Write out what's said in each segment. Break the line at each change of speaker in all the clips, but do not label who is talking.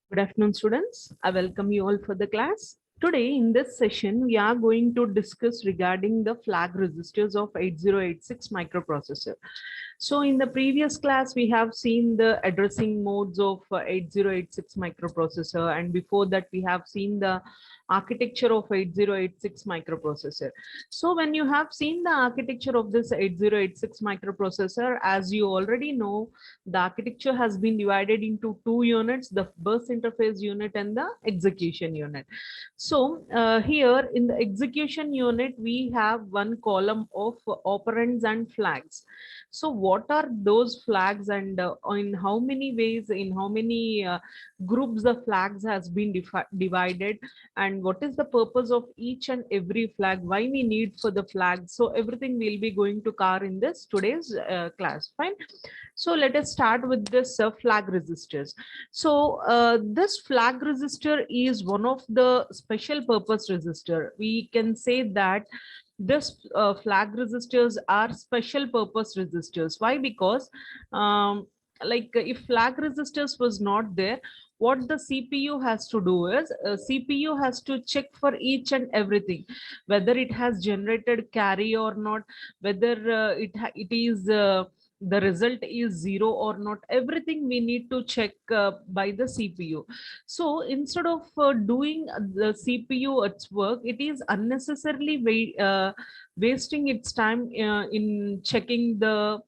Good afternoon, students. I welcome you all for the class. Today in this session, we are going to discuss regarding the flag registers of 8086 microprocessor. So in the previous class, we have seen the addressing modes of 8086 microprocessor, and before that we have seen the architecture of 8086 microprocessor. So when you have seen the architecture of this 8086 microprocessor, as you already know, the architecture has been divided into two units, the bus interface unit and the execution unit. So here in the execution unit, we have one column of operands and flags. So what are those flags, and in how many ways, in how many groups the flags has been divided, and what is the purpose of each and every flag, why we need for the flag? So everything we'll be going to cover in this today's class. Fine. So let us start with this flag registers. So this flag register is one of the special purpose register. We can say that this flag registers are special purpose registers. Why? Because like if flag registers was not there, what the CPU has to do is CPU has to check for each and everything, whether it has generated carry or not, whether it is the result is zero or not. Everything we need to check by the CPU. So instead of doing the CPU its work, it is unnecessarily wasting its time in checking the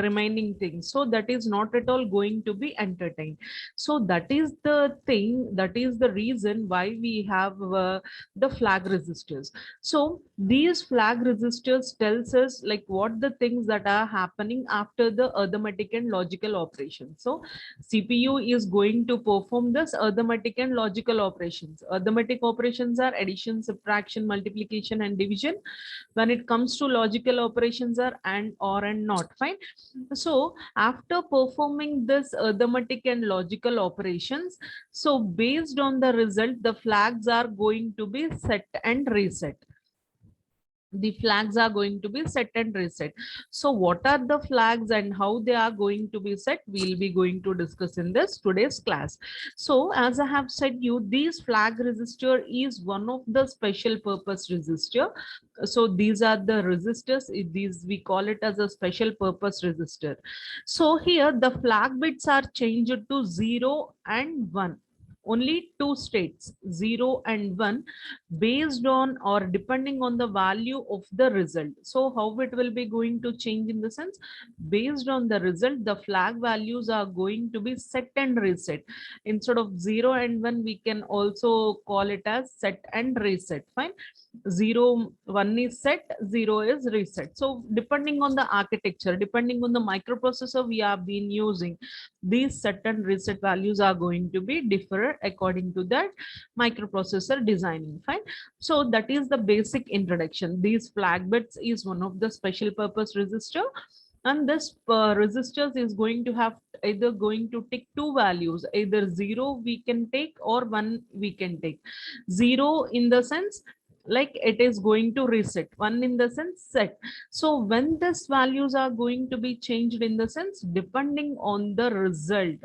remaining things. So that is not at all going to be entertained. So that is the thing, that is the reason why we have the flag registers. So these flag registers tells us like what the things that are happening after the arithmetic and logical operation. So CPU is going to perform this arithmetic and logical operations. Arithmetic operations are addition, subtraction, multiplication, and division. When it comes to logical operations are and, or, and not. Fine. So after performing this arithmetic and logical operations, so based on the result, the flags are going to be set and reset. The flags are going to be set and reset. So what are the flags and how they are going to be set, we'll be going to discuss in this today's class. So as I have said you, these flag register is one of the special purpose register. So these are the registers, these we call it as a special purpose register. So here the flag bits are changed to 0 and 1. Only two states, 0 and 1, based on or depending on the value of the result. So how it will be going to change in the sense, based on the result, the flag values are going to be set and reset. Instead of 0 and 1, we can also call it as set and reset. Fine. 0, 1 is set, 0 is reset. So depending on the architecture, depending on the microprocessor we have been using, these set and reset values are going to be different according to that microprocessor designing. Fine. So that is the basic introduction. These flag bits is one of the special purpose register, and this registers is going to have either going to take two values, either 0 we can take or 1 we can take. 0 in the sense like it is going to reset, 1 in the sense set. So when these values are going to be changed in the sense depending on the result.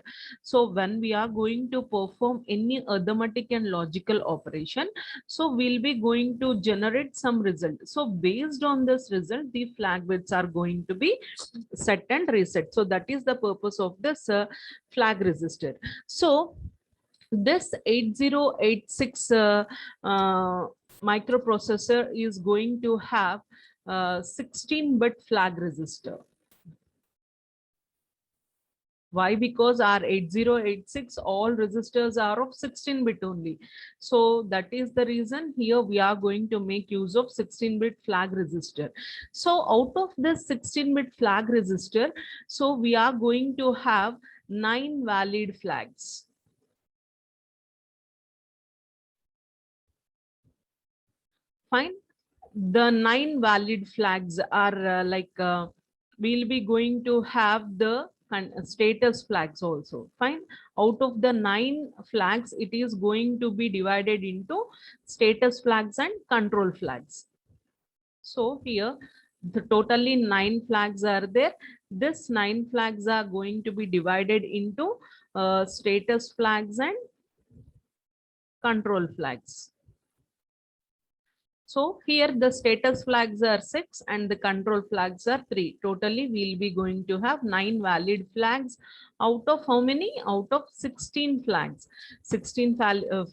So when we are going to perform any arithmetic and logical operation, so we'll be going to generate some result. So based on this result, the flag bits are going to be set and reset. So that is the purpose of this flag register. So this 8086 microprocessor is going to have 16-bit flag register. Why? Because our 8086 all registers are of 16-bit only. So that is the reason here we are going to make use of 16-bit flag register. So out of this 16-bit flag register, so we are going to have 9 valid flags. Fine. The 9 valid flags are we'll be going to have the status flags also. Fine. Out of the 9 flags, it is going to be divided into status flags and control flags. So here the totally 9 flags are there. This 9 flags are going to be divided into status flags and control flags. So here the status flags are 6 and the control flags are 3. Totally we'll be going to have 9 valid flags out of how many? Out of 16 flags. 16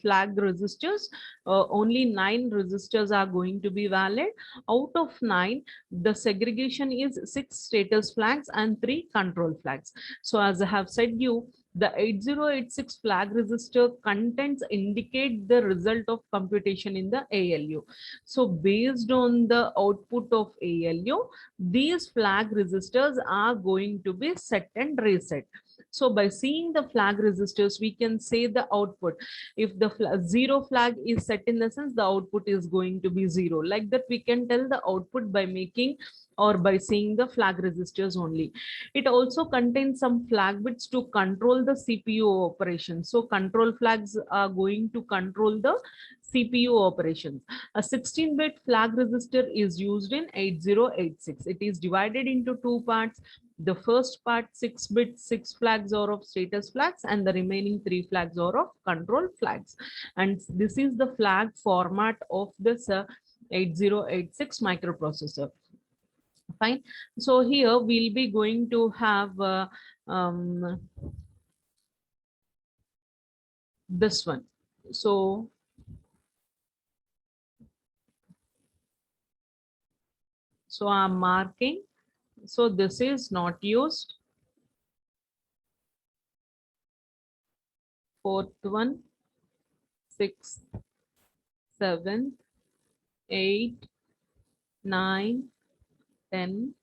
flag registers, only 9 registers are going to be valid. Out of 9, the segregation is 6 status flags and 3 control flags. So as I have said you, the 8086 flag register contents indicate the result of computation in the ALU. So based on the output of ALU, these flag registers are going to be set and reset. So by seeing the flag registers, we can say the output. If the zero flag is set, in the sense the output is going to be 0. Like that, we can tell the output by making or by seeing the flag registers only. It also contains some flag bits to control the CPU operation. So control flags are going to control the CPU operations. A 16-bit flag register is used in 8086. It is divided into 2 parts. The first part, 6-bit, 6 flags are of status flags and the remaining 3 flags are of control flags. And this is the flag format of this 8086 microprocessor. Fine. So here we'll be going to have this one. So I'm marking. So this is not used. Fourth one, 6, 7, 8, 9, 10,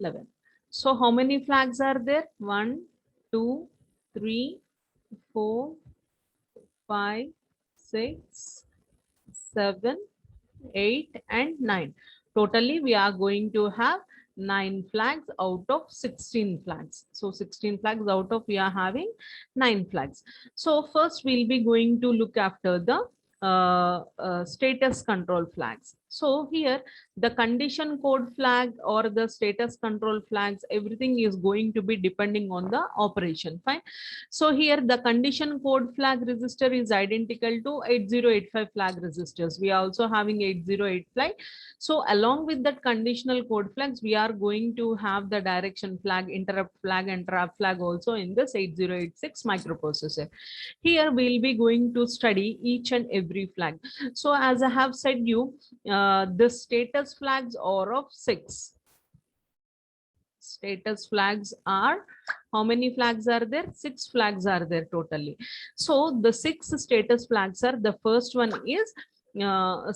11. So how many flags are there? 1, 2, 3, 4, 5, 6, 7, 8, and 9. Totally, we are going to have 9 flags out of 16 flags. So 16 flags out of, we are having 9 flags. So first we'll be going to look after the status control flags. So here the condition code flag or the status control flags, everything is going to be depending on the operation. Fine. So here the condition code flag register is identical to 8085 flag registers. We are also having 8085. So along with that conditional code flags, we are going to have the direction flag, interrupt flag, and trap flag also in this 8086 microprocessor. Here we'll be going to study each and every flag. So as I have said you, the status flags are of 6. Status flags are, how many flags are there? 6 flags are there totally. So the 6 status flags are, the first one is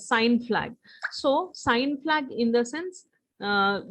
sign flag. So sign flag, in the sense,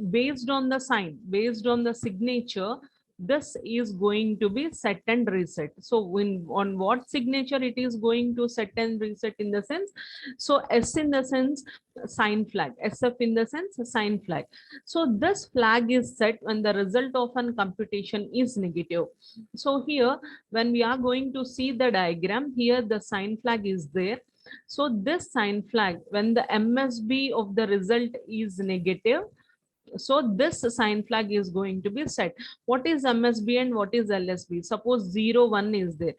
based on the sign, based on the signature, this is going to be set and reset. So when, on what signature it is going to set and reset, in the sense, so S in the sense sign flag, SF in the sense sign flag. So this flag is set when the result of an computation is negative. So here when we are going to see the diagram, here the sign flag is there. So this sign flag, when the MSB of the result is negative, so this sign flag is going to be set. What is MSB and what is LSB? Suppose 0, 1 is there.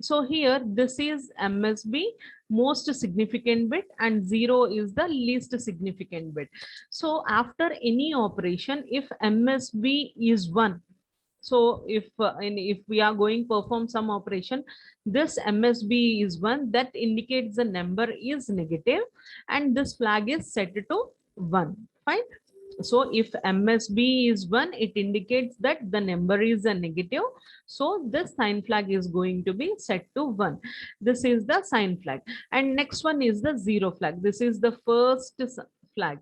So here this is MSB, most significant bit, and 0 is the least significant bit. So after any operation, if MSB is 1, so if we are going perform some operation, this MSB is 1, that indicates the number is negative and this flag is set to 1. Fine. So if MSB is 1, it indicates that the number is a negative. So this sign flag is going to be set to 1. This is the sign flag. And next one is the 0 flag. This is the first flag.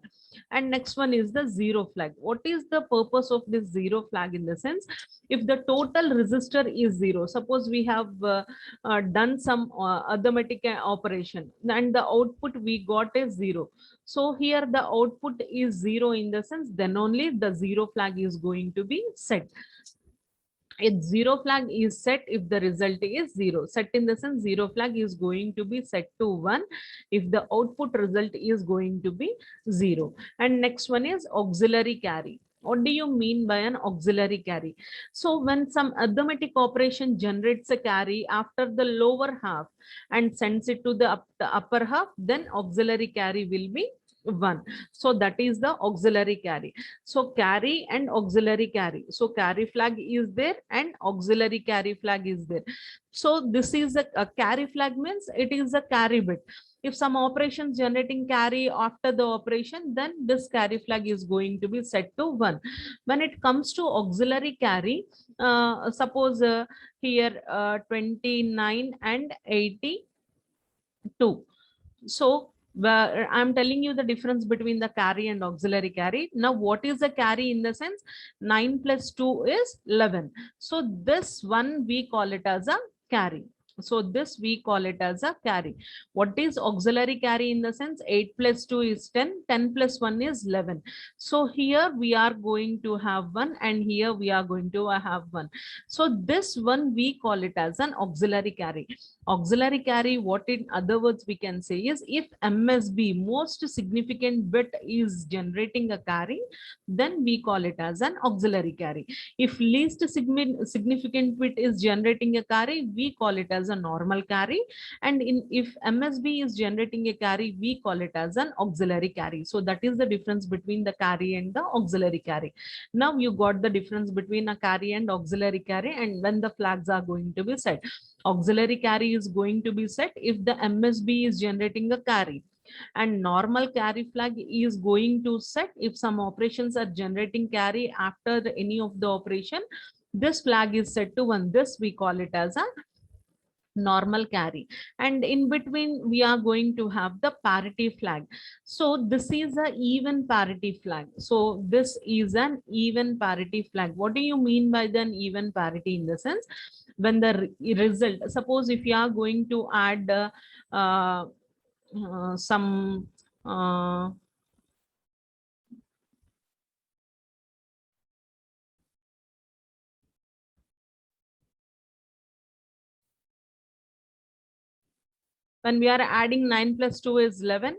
And next one is the 0 flag. What is the purpose of this 0 flag? In the sense, if the total resistor is 0, suppose we have done some arithmetic operation and the output we got is 0. So here the output is 0, in the sense, then only the 0 flag is going to be set. A 0 flag is set if the result is 0. Set in the sense, 0 flag is going to be set to 1 if the output result is going to be 0. And next one is auxiliary carry. What do you mean by an auxiliary carry? So when some arithmetic operation generates a carry after the lower half and sends it to the upper half, then auxiliary carry will be 1. So that is the auxiliary carry. So carry and auxiliary carry. So carry flag is there and auxiliary carry flag is there. So this is a carry flag means it is a carry bit. If some operations generating carry after the operation, then this carry flag is going to be set to 1. When it comes to auxiliary carry, suppose here 29 and 82. So I'm telling you the difference between the carry and auxiliary carry. Now, what is the carry in the sense? 9 plus 2 is 11. So this one we call it as a carry. So this we call it as a carry. What is auxiliary carry in the sense? 8 plus 2 is 10, 10 plus 1 is 11. So here we are going to have 1 and here we are going to have 1. So this one we call it as an auxiliary carry. Auxiliary carry, what in other words we can say is, if MSB most significant bit is generating a carry, then we call it as an auxiliary carry. If least significant bit is generating a carry, we call it as a normal carry. And if MSB is generating a carry, we call it as an auxiliary carry. So that is the difference between the carry and the auxiliary carry. Now you got the difference between a carry and auxiliary carry, and when the flags are going to be set. Auxiliary carry is going to be set if the MSB is generating a carry, and normal carry flag is going to set if some operations are generating carry after any of the operation. This flag is set to 1. This we call it as a normal carry, and in between we are going to have the parity flag. So this is a even parity flag. So this is an even parity flag. What do you mean by the even parity? In the sense, when the result, suppose if you are going to add some when we are adding 9 plus 2 is 11,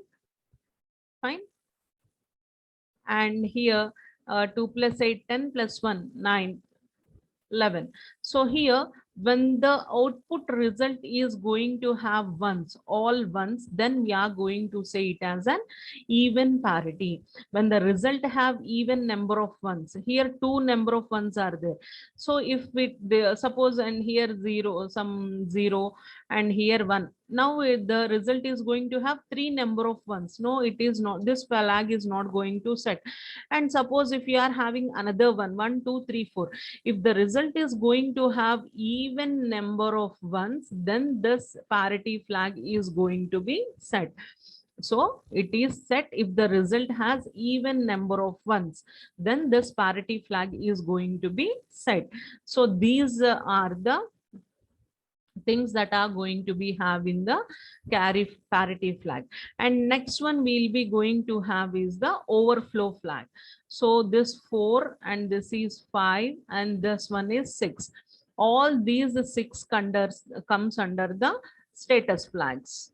fine, and here 2 plus 8 10 plus 1 9 11. So here when the output result is going to have ones, all ones, then we are going to say it as an even parity. When the result have even number of ones, here two number of ones are there. So if we suppose, and here 0, some 0, and here 1, now the result is going to have three number of ones. No, it is not. This flag is not going to set. And suppose if you are having another one, 1 2 3 4, if the result is going to have even number of ones, then this parity flag is going to be set. So it is set if the result has even number of ones, then this parity flag is going to be set. So these are the things that are going to be have in the carry parity flag. And next one we'll be going to have is the overflow flag. So this 4 and this is 5 and this one is 6. All these 6 comes under the status flags.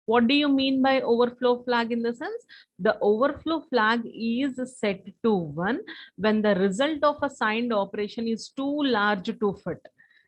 What do you mean by overflow flag? In the sense, the overflow flag is set to 1 when the result of a signed operation is too large to fit.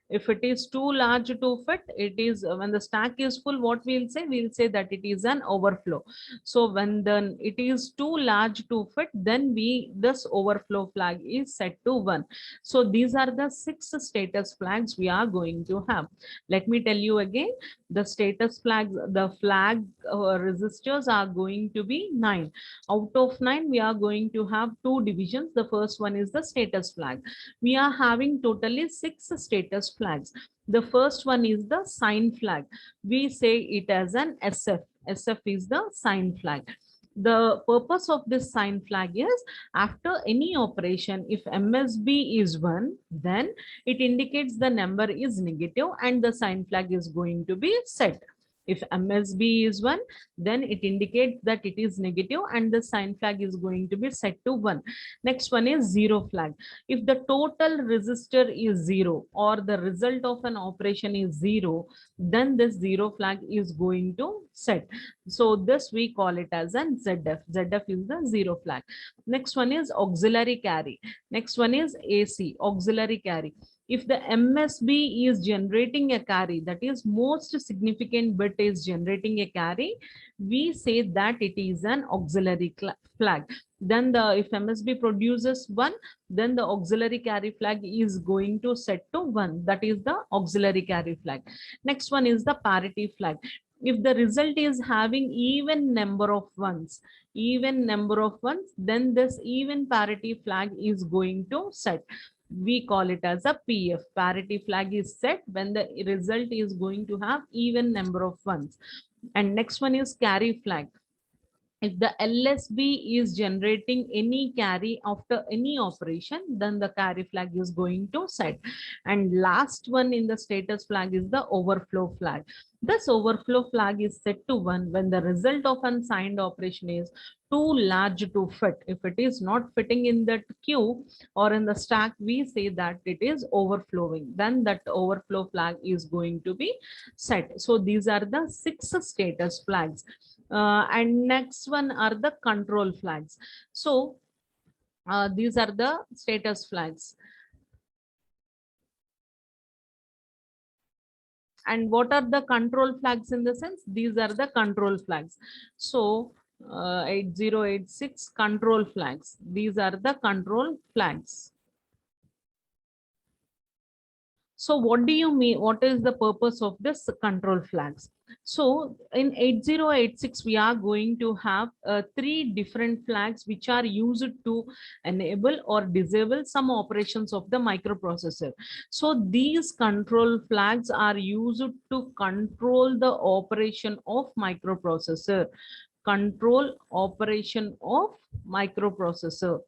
If it is too large to fit, it is when the stack is full, what we'll say? We'll say that it is an overflow. So when then it is too large to fit, then this overflow flag is set to 1. So these are the 6 status flags we are going to have. Let me tell you again, the status flags, the flag resistors are going to be 9. Out of 9, we are going to have 2 divisions. The first one is the status flag. We are having totally 6 status flags. The first one is the sign flag. We say it as an SF. SF is the sign flag. The purpose of this sign flag is, after any operation, if MSB is 1, then it indicates the number is negative and the sign flag is going to be set. If MSB is 1, then it indicates that it is negative and the sign flag is going to be set to 1. Next one is zero flag. If the total resistor is 0 or the result of an operation is 0, then this zero flag is going to set. So this we call it as an ZF. ZF is the zero flag. Next one is auxiliary carry. Next one is AC, auxiliary carry. If the MSB is generating a carry, that is most significant bit is generating a carry, we say that it is an auxiliary flag. Then if MSB produces 1, then the auxiliary carry flag is going to set to 1. That is the auxiliary carry flag. Next one is the parity flag. If the result is having even number of ones, then this even parity flag is going to set. We call it as a PF. Parity flag is set when the result is going to have even number of ones. And next one is carry flag. If the LSB is generating any carry after any operation, then the carry flag is going to set. And last one in the status flag is the overflow flag. This overflow flag is set to 1 when the result of unsigned operation is too large to fit. If it is not fitting in that queue or in the stack, we say that it is overflowing. Then that overflow flag is going to be set. So these are the 6 status flags. And next one are the control flags. So these are the status flags. And what are the control flags in the sense? These are the control flags. So 8086 control flags. These are the control flags. So what do you mean? What is the purpose of this control flags? So in 8086, we are going to have 3 different flags which are used to enable or disable some operations of the microprocessor. So these control flags are used to control the operation of microprocessor. Control operation of microprocessor.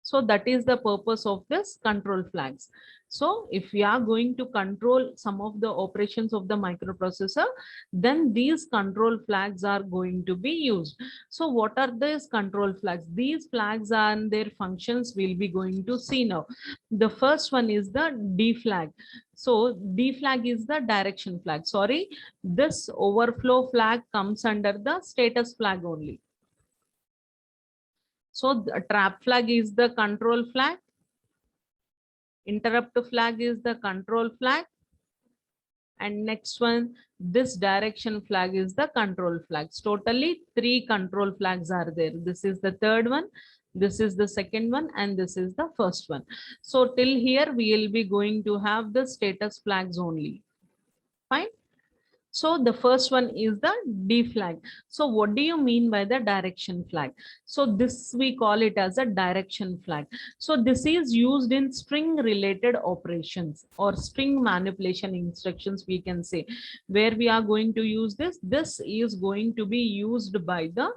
So that is the purpose of this control flags. So if we are going to control some of the operations of the microprocessor, then these control flags are going to be used. So what are these control flags? These flags and their functions we'll be going to see now. The first one is the D flag. So D flag is the direction flag. Sorry, this overflow flag comes under the status flag only. So the trap flag is the control flag. Interrupt flag is the control flag. And next one, this direction flag is the control flags. Totally 3 control flags are there. This is the third one. This is the second one, and this is the first one. So till here we will be going to have the status flags only. Fine. So the first one is the D flag. So what do you mean by the direction flag? So this we call it as a direction flag. So this is used in string related operations or string manipulation instructions, we can say. Where we are going to use this? This is going to be used by the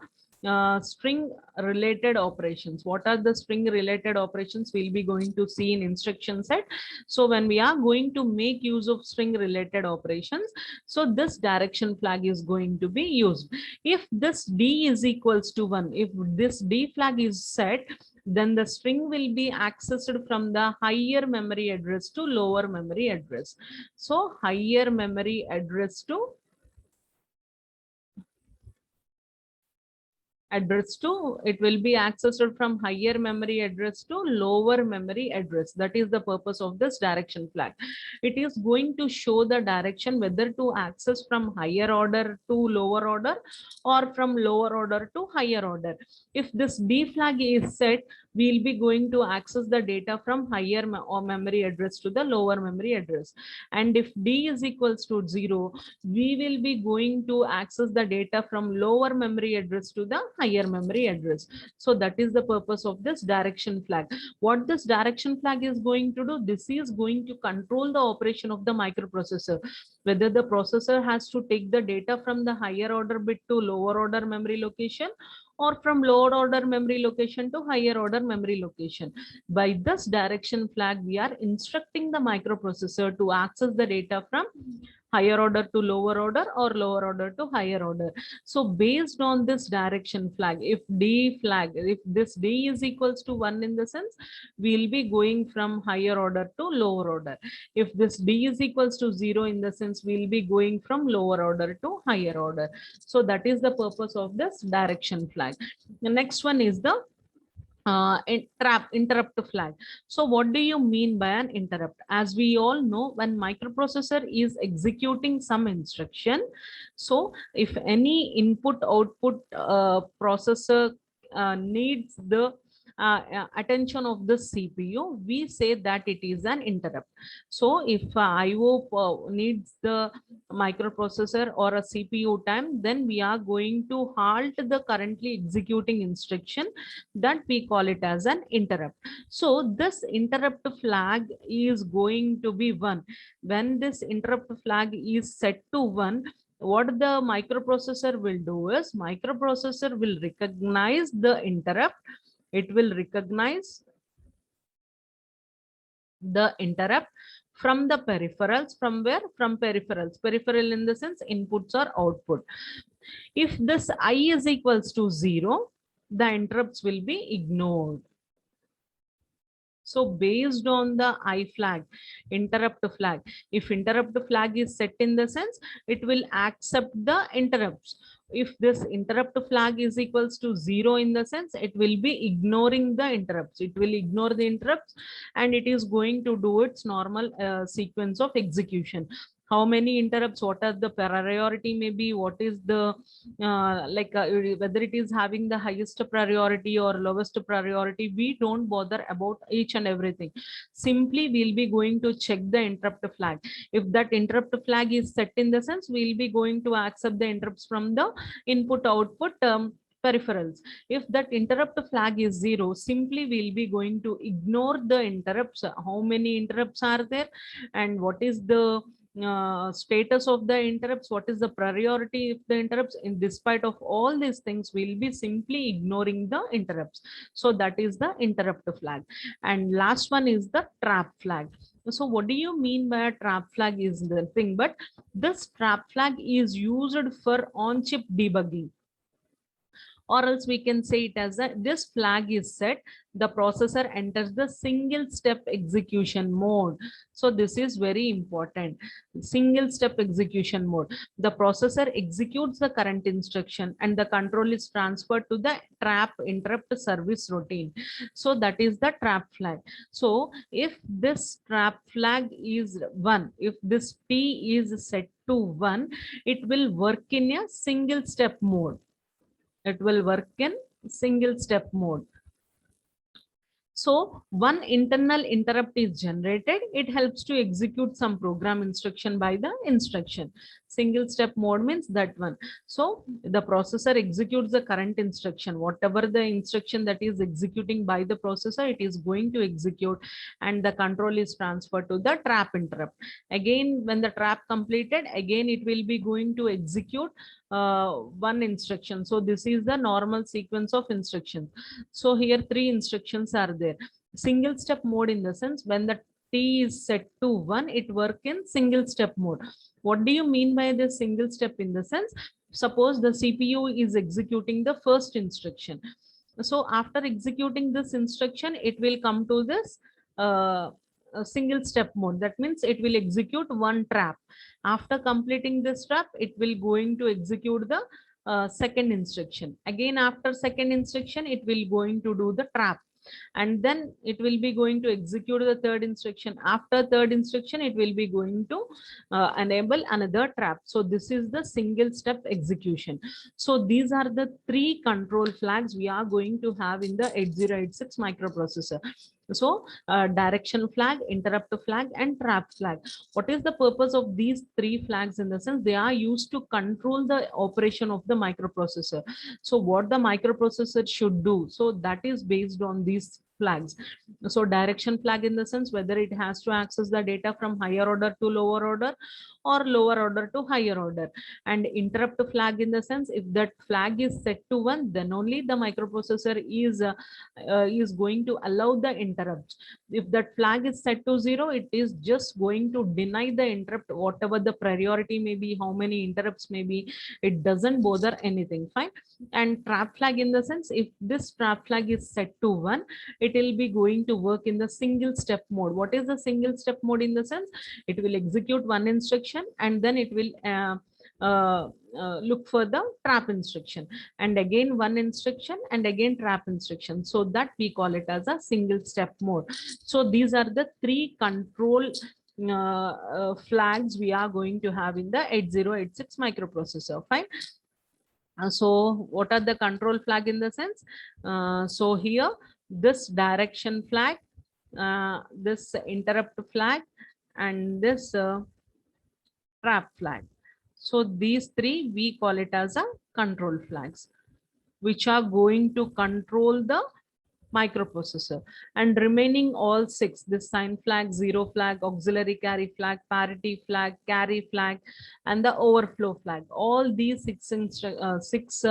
string related operations. What are the string related operations? We'll be going to see in instruction set. So when we are going to make use of string related operations, so this direction flag is going to be used. If this D is equals to 1, if this D flag is set, then the string will be accessed from the higher memory address to lower memory address. So higher memory address to it will be accessed from higher memory address to lower memory address. That is the purpose of this direction flag. It is going to show the direction whether to access from higher order to lower order or from lower order to higher order. If this D flag is set, we'll be going to access the data from higher memory address to the lower memory address. And if D is equals to 0, we will be going to access the data from lower memory address to the higher memory address. So that is the purpose of this direction flag. What this direction flag is going to do? This is going to control the operation of the microprocessor, whether the processor has to take the data from the higher order bit to lower order memory location or from lower order memory location to higher order memory location. By this direction flag, we are instructing the microprocessor to access the data from higher order to lower order or lower order to higher order. So based on this direction flag, if this D is equals to 1 in the sense, we'll be going from higher order to lower order. If this D is equals to 0 in the sense, we'll be going from lower order to higher order. So that is the purpose of this direction flag. The next one is the interrupt flag. So what do you mean by an interrupt? As we all know, when microprocessor is executing some instruction, so if any input output processor needs the attention of the CPU, we say that it is an interrupt. So if IO needs the microprocessor or a CPU time, then we are going to halt the currently executing instruction, that we call it as an interrupt. So this interrupt flag is going to be 1. When this interrupt flag is set to 1, what the microprocessor will do is, microprocessor will recognize the interrupt. It will recognize the interrupt from the peripherals. From where? From peripherals. Peripheral in the sense inputs or output. If this I is equals to 0, the interrupts will be ignored. So based on the I flag, interrupt flag, if interrupt flag is set in the sense, it will accept the interrupts. If this interrupt flag is equals to 0 in the sense, it will be ignoring the interrupts. It will ignore the interrupts and it is going to do its normal sequence of execution. How many interrupts, what are the priority, maybe what is the whether it is having the highest priority or lowest priority, we don't bother about each and everything. Simply we'll be going to check the interrupt flag. If that interrupt flag is set in the sense, we'll be going to accept the interrupts from the input output peripherals. If that interrupt flag is 0, simply we'll be going to ignore the interrupts. How many interrupts are there and what is the status of the interrupts, what is the priority of the interrupts. In despite of all these things, we'll be simply ignoring the interrupts. So that is the interrupt flag. And last one is the trap flag. So what do you mean by a trap flag is the thing, but this trap flag is used for on-chip debugging, or else we can say it as that this flag is set, the processor enters the single step execution mode. So this is very important. Single step execution mode, the processor executes the current instruction and the control is transferred to the trap interrupt service routine. So that is the trap flag. So if this trap flag is 1, if this T is set to 1, it will work in a single step mode. It will work in single step mode. So one internal interrupt is generated. It helps to execute some program instruction by the instruction. Single step mode means that one. So the processor executes the current instruction. Whatever the instruction that is executing by the processor, it is going to execute and the control is transferred to the trap interrupt. Again, when the trap completed, again it will be going to execute one instruction. So this is the normal sequence of instructions. So here 3 instructions are there. Single step mode in the sense, when the T is set to 1, it work in single step mode. What do you mean by the single step in the sense? Suppose the CPU is executing the first instruction. So after executing this instruction, it will come to this single step mode. That means it will execute one trap. After completing this trap, it will going to execute the second instruction. Again, after second instruction, it will going to do the trap. And then it will be going to execute the third instruction. After third instruction, it will be going to enable another trap. So this is the single step execution. So these are the 3 control flags we are going to have in the 8086 microprocessor. So direction flag, interrupt flag, and trap flag. What is the purpose of these 3 flags in the sense? They are used to control the operation of the microprocessor. So what the microprocessor should do, so that is based on these flags. So direction flag in the sense whether it has to access the data from higher order to lower order or lower order to higher order. And interrupt flag in the sense if that flag is set to 1, then only the microprocessor is going to allow the interrupts. If that flag is set to 0, it is just going to deny the interrupt, whatever the priority may be, how many interrupts may be, it doesn't bother anything. Fine. And trap flag in the sense if this trap flag is set to 1, it will be going to work in the single step mode. What is the single step mode in the sense? It will execute one instruction and then it will look for the trap instruction, and again one instruction and again trap instruction. So that we call it as a single step mode. So these are the three control flags we are going to have in the 8086 microprocessor. Fine. So what are the control flag in the sense? So here this direction flag, this interrupt flag, and this trap flag. So these three we call it as a control flags, which are going to control the microprocessor. And remaining all 6, this sign flag, zero flag, auxiliary carry flag, parity flag, carry flag, and the overflow flag, all these six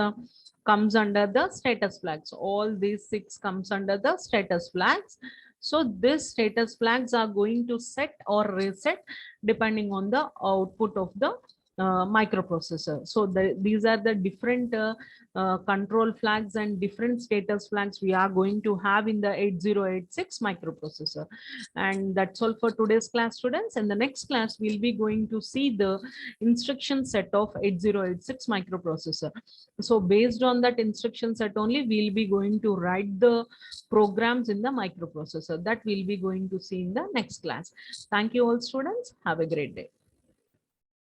comes under the status flags. All these 6 comes under the status flags. So these status flags are going to set or reset depending on the output of the microprocessor. So these are the different control flags and different status flags we are going to have in the 8086 microprocessor. And that's all for today's class, students. In the next class, we'll be going to see the instruction set of 8086 microprocessor. So based on that instruction set only, we'll be going to write the programs in the microprocessor that we'll be going to see in the next class. Thank you all, students. Have a great day.